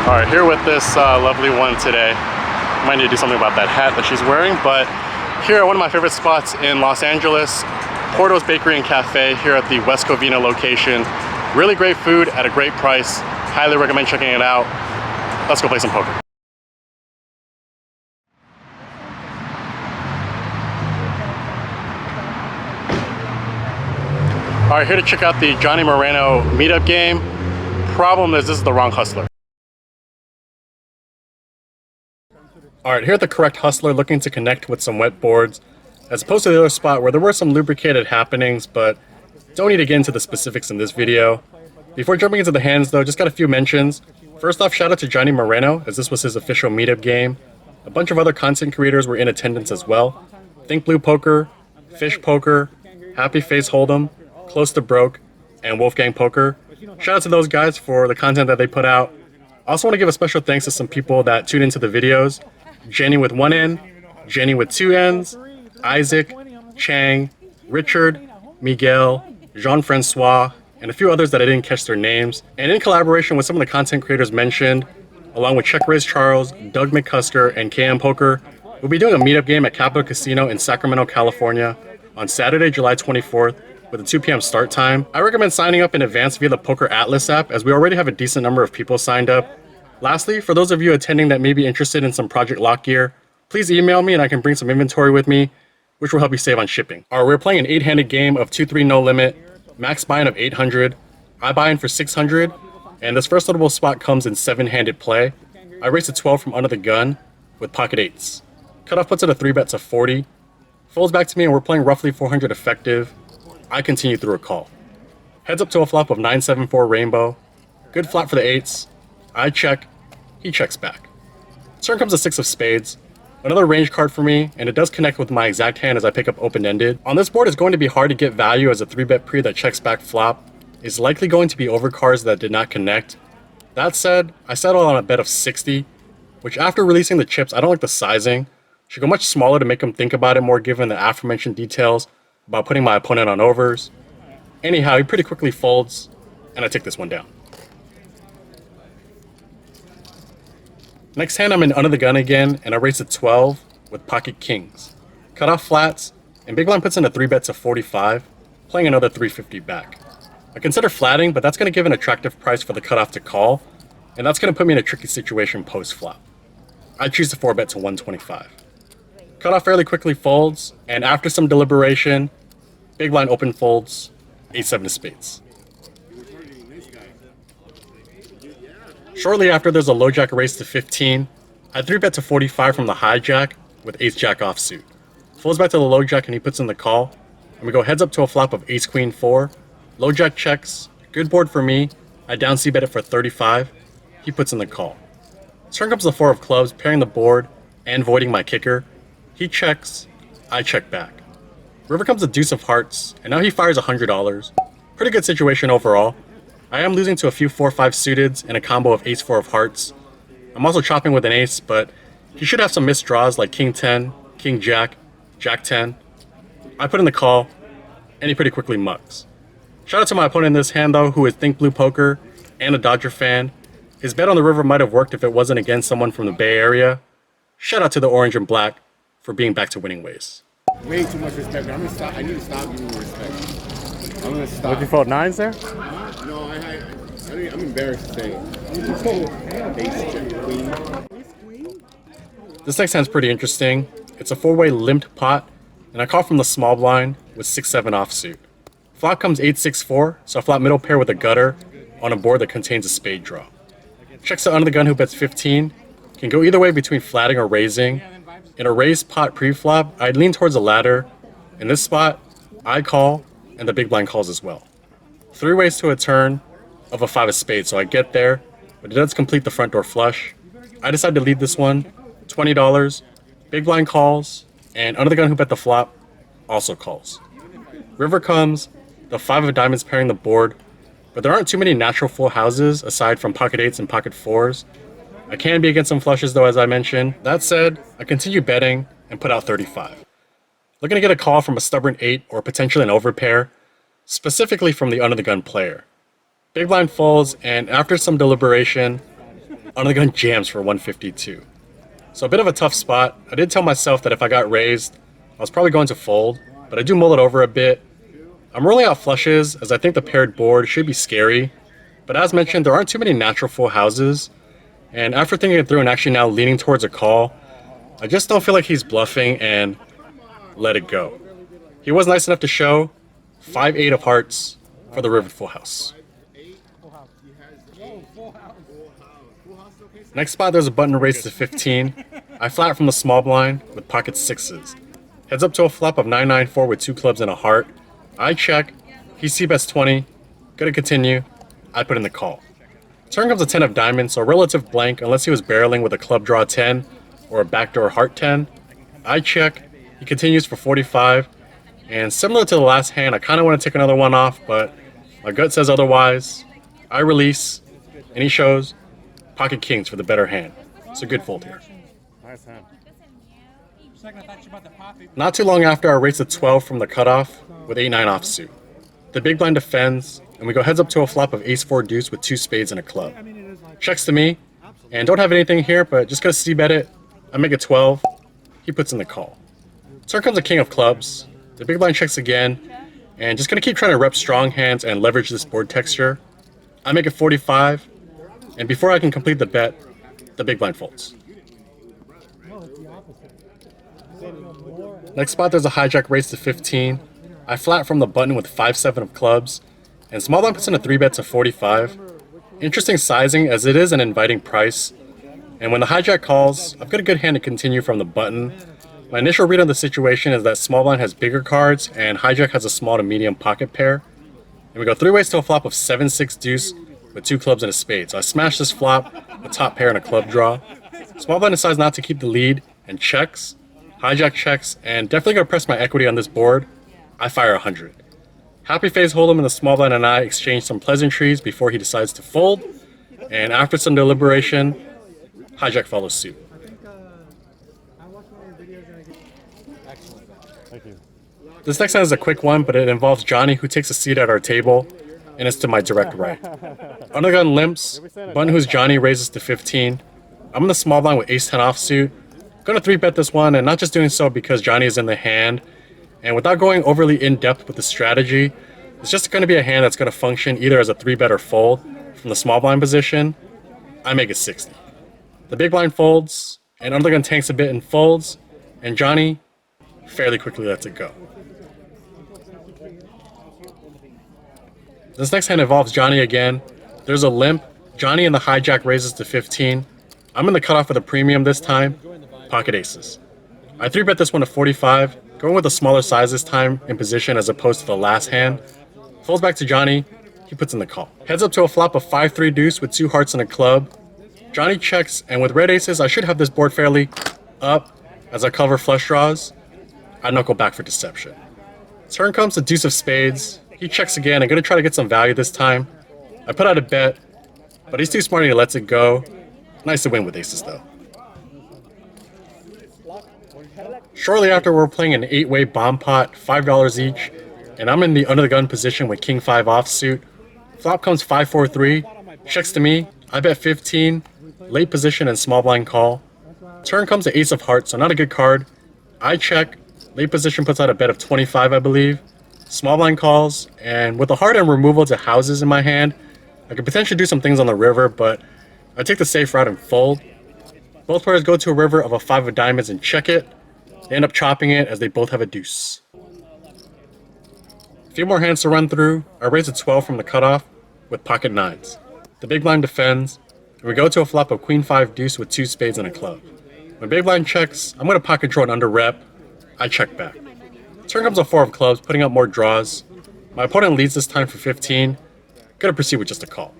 All right, here with this lovely one today. Might need to do something about that hat that she's wearing, but here at one of my favorite spots in Los Angeles, Porto's Bakery and Cafe here at the West Covina location. Really great food at a great price. Highly recommend checking it out. Let's go play some poker. All right, here to check out the Johnny Moreno Meetup game. Problem is, this is the wrong hustler. All right, here at the correct hustler, looking to connect with some wet boards, as opposed to the other spot where there were some lubricated happenings, but don't need to get into the specifics in this video. Before jumping into the hands though, just got a few mentions. First off, shout out to Johnny Moreno, as this was his official Meetup game. A bunch of other content creators were in attendance as well. Think Blue Poker, Fish Poker, Happy Face Hold'em, Close to Broke, and Wolfgang Poker. Shout out to those guys for the content that they put out. I also want to give a special thanks to some people that tuned into the videos. Jenny with 1 N, Jenny with 2 N's, Isaac, Chang, Richard, Miguel, Jean-Francois, and a few others that I didn't catch their names. And in collaboration with some of the content creators mentioned, along with Check Raise Charles, Doug McCusker, and KM Poker, we'll be doing a meetup game at Capital Casino in Sacramento, California on Saturday, July 24th with a 2 p.m. start time. I recommend signing up in advance via the Poker Atlas app, as we already have a decent number of people signed up. Lastly, for those of you attending that may be interested in some Project Lock gear, please email me and I can bring some inventory with me, which will help you save on shipping. Alright, we're playing an 8-handed game of 2-3 no limit, max buy-in of 800, I buy in for 600, and this first notable spot comes in 7-handed play. I race a 12 from under the gun with pocket 8s. Cutoff puts it a 3-bet to 40, folds back to me and we're playing roughly 400 effective. I continue through a call. Heads up to a flop of 9-7-4 rainbow, good flop for the 8s. I check, he checks back. Turn comes a 6 of spades, another range card for me, and it does connect with my exact hand as I pick up open-ended. On this board, it's going to be hard to get value as a 3-bet pre that checks back flop is likely going to be over cards that did not connect. That said, I settled on a bet of 60, which after releasing the chips, I don't like the sizing. Should go much smaller to make him think about it more given the aforementioned details about putting my opponent on overs. Anyhow, he pretty quickly folds, and I take this one down. Next hand, I'm in under the gun again, and I raise a 12 with pocket kings. Cut off flats, and big blind puts in a 3-bet to 45, playing another 350 back. I consider flatting, but that's going to give an attractive price for the cutoff to call, and that's going to put me in a tricky situation post-flop. I choose the 4-bet to 125. Cutoff fairly quickly folds, and after some deliberation, big blind open folds, 8-7 of spades. Shortly after, there's a low jack raise to 15. I 3-bet to 45 from the hijack with ace-jack offsuit. Folds back to the low jack and he puts in the call. And we go heads up to a flop of ace-queen 4. Low jack checks. Good board for me. I down c-bet it for 35. He puts in the call. Turn comes the 4 of clubs, pairing the board and voiding my kicker. He checks. I check back. River comes the deuce of hearts, and now he fires $100. Pretty good situation overall. I am losing to a few 4-5 suiteds and a combo of ace-4 of hearts. I'm also chopping with an ace, but he should have some missed draws like king 10, king jack, jack 10. I put in the call, and he pretty quickly mugs. Shout out to my opponent in this hand though, who is Think Blue Poker and a Dodger fan. His bet on the river might have worked if it wasn't against someone from the Bay Area. Shout out to the orange and black for being back to winning ways. Way too much respect. I'm gonna stop. I need to stop giving you respect. I'm gonna stop. Would you fold 9s there? No, I'm embarrassed to say it. Ace, check, queen. This next hand's pretty interesting. It's a 4-way limped pot, and I call from the small blind with 6-7 offsuit. Flop comes 8-6-4, so I flop middle pair with a gutter on a board that contains a spade draw. Checks the under the gun who bets 15. Can go either way between flatting or raising. In a raised pot pre-flop, I'd lean towards the latter. In this spot, I call, and the big blind calls as well. 3 ways to a turn of a 5 of spades, so I get there, but it does complete the front door flush. I decide to lead this one, $20, big blind calls, and under the gun who bet the flop also calls. River comes, the 5 of diamonds pairing the board, but there aren't too many natural full houses aside from pocket 8s and pocket 4s. I can be against some flushes though, as I mentioned. That said, I continue betting and put out 35. Looking to get a call from a stubborn 8 or potentially an overpair, specifically from the under the gun player. Big blind folds, and after some deliberation, Under the gun jams for 152. So a bit of a tough spot. I did tell myself that if I got raised, I was probably going to fold, but I do mull it over a bit. I'm rolling out flushes as I think the paired board should be scary, but as mentioned, there aren't too many natural full houses, and after thinking it through and actually now leaning towards a call, I just don't feel like he's bluffing and let it go. He was nice enough to show 5-8 of hearts for the river full house. Next spot, there's a button raised to 15. I flat from the small blind with pocket sixes. Heads up to a flop of 9-9-4 with 2 clubs and a heart. I check. He c-bets 20. Gonna continue. I put in the call. Turn comes a 10 of diamonds, so a relative blank unless he was barreling with a club draw 10 or a backdoor heart 10. I check. He continues for 45. And similar to the last hand, I kind of want to take another one off, but my gut says otherwise. I release, and he shows pocket kings for the better hand. It's a good fold here. Nice hand. Not too long after, I raise a 12 from the cutoff with 8-9 offsuit. The big blind defends, and we go heads up to a flop of ace-4 deuce with 2 spades and a club. Checks to me, and don't have anything here, but just gonna c-bet it. I make a 12. He puts in the call. Turn comes a king of clubs. The big blind checks again, and just gonna keep trying to rep strong hands and leverage this board texture. I make it 45, and before I can complete the bet, the big blind folds. Next spot, there's a hijack raised to 15. I flat from the button with 5-7 of clubs, and small blind puts in a 3-bet to 45. Interesting sizing as it is an inviting price, and when the hijack calls, I've got a good hand to continue from the button. My initial read on the situation is that small blind has bigger cards, and hijack has a small to medium pocket pair. And we go 3 ways to a flop of 7-6 deuce with 2 clubs and a spade. So I smash this flop, a top pair and a club draw. Small blind decides not to keep the lead and checks. Hijack checks, and definitely gonna press my equity on this board. I fire 100. Happy face hold'em and the small blind and I exchange some pleasantries before he decides to fold. And after some deliberation, hijack follows suit. Thank you. This next hand is a quick one, but it involves Johnny, who takes a seat at our table, and it's to my direct right. Under gun limps, button who's Johnny raises to 15. I'm in the small blind with ace-10 offsuit. Gonna 3-bet this one, and not just doing so because Johnny is in the hand. And without going overly in-depth with the strategy, it's just gonna be a hand that's gonna function either as a 3-bet or fold from the small blind position. I make it 60. The big blind folds, and under gun tanks a bit and folds, and Johnny fairly quickly lets it go. This next hand involves Johnny again. There's a limp. Johnny and the hijack raises to 15. I'm in the cutoff with a premium this time. Pocket aces. I 3-bet this one to 45, going with a smaller size this time in position as opposed to the last hand. Folds back to Johnny. He puts in the call. Heads up to a flop of 5-3 deuce with 2 hearts and a club. Johnny checks, and with red aces, I should have this board fairly up as I cover flush draws. I knuckle back for deception. Turn comes the deuce of spades. He checks again. I'm going to try to get some value this time. I put out a bet, but he's too smart and he lets it go. Nice to win with aces, though. Shortly after, we're playing an 8-way bomb pot, $5 each, and I'm in the under the gun position with king 5 offsuit. Flop comes 5-4-3, checks to me. I bet 15, late position and small blind call. Turn comes the ace of hearts, so not a good card. I check. Late position puts out a bet of 25, I believe. Small blind calls, and with the heart and removal to houses in my hand, I could potentially do some things on the river, but I take the safe route and fold. Both players go to a river of a 5 of diamonds and check it. They end up chopping it as they both have a deuce. A few more hands to run through. I raise a 12 from the cutoff with pocket 9s. The big blind defends, and we go to a flop of queen 5 deuce with 2 spades and a club. When big blind checks, I'm going to pocket draw an under rep. I check back. Turn comes a 4 of clubs, putting up more draws. My opponent leads this time for 15. Gonna proceed with just a call.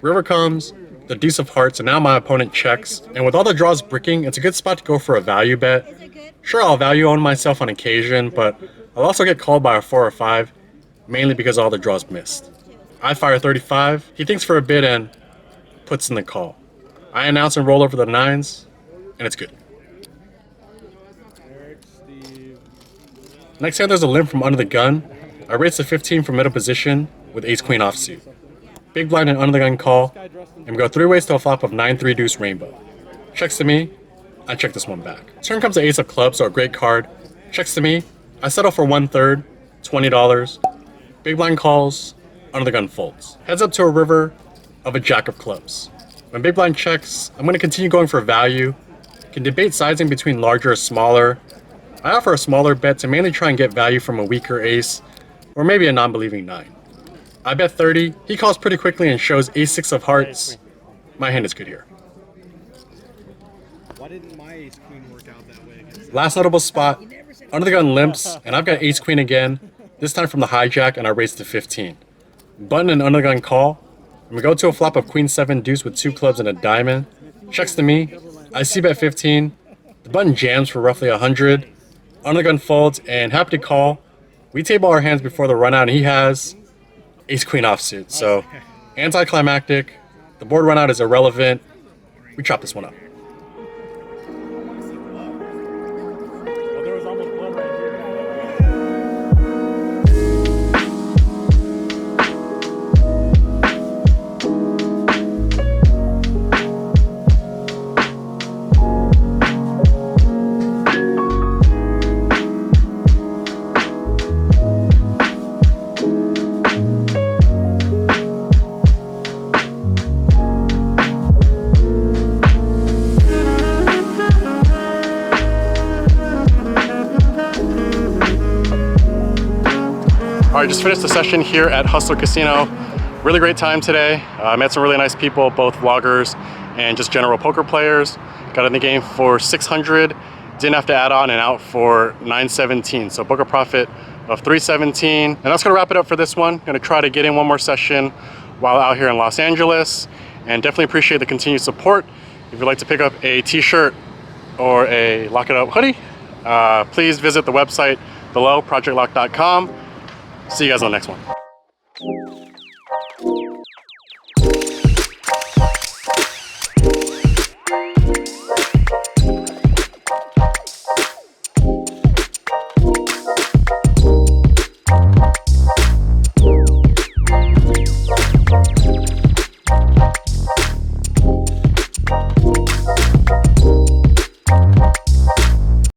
River comes, the deuce of hearts, and now my opponent checks. And with all the draws bricking, it's a good spot to go for a value bet. Sure, I'll value own myself on occasion, but I'll also get called by a 4 or 5, mainly because all the draws missed. I fire 35. He thinks for a bit and puts in the call. I announce and roll over the 9s, and it's good. Next hand, there's a limp from under the gun. I raise to 15 from middle position with ace-queen offsuit. big blind and under the gun call, and we go 3 ways to a flop of 9-3 deuce rainbow. Checks to me, I check this one back. Turn comes the ace of clubs, so a great card. Checks to me, I settle for 1/3, $20. Big blind calls, under the gun folds. Heads up to a river of a jack of clubs. When big blind checks, I'm going to continue going for value. Can debate sizing between larger or smaller. I offer a smaller bet to mainly try and get value from a weaker ace, or maybe a non-believing 9. I bet 30, he calls pretty quickly and shows ace-6 of hearts. My hand is good here. Why didn't my ace queen work out that way against Last notable spot, under the gun limps, and I've got ace queen again, this time from the hijack, and I raise to 15. Button and under the gun call, and we go to a flop of queen 7 deuce with 2 clubs and a diamond. Checks to me, I see bet 15, the button jams for roughly 100, under the gun folds, and happy to call. We table our hands before the run out, and he has ace queen offsuit, so anticlimactic. The board run out is irrelevant. We chop this one up. Well, there was almost blood right here. All right, just finished the session here at Hustler Casino. Really great time today. I met some really nice people, both vloggers and just general poker players. Got in the game for 600, didn't have to add on, and out for 917. So book a profit of 317. And that's gonna wrap it up for this one. Gonna try to get in one more session while out here in Los Angeles. And definitely appreciate the continued support. If you'd like to pick up a t-shirt or a Lock It Up hoodie, please visit the website below, projectlock.com. See you guys on the next one.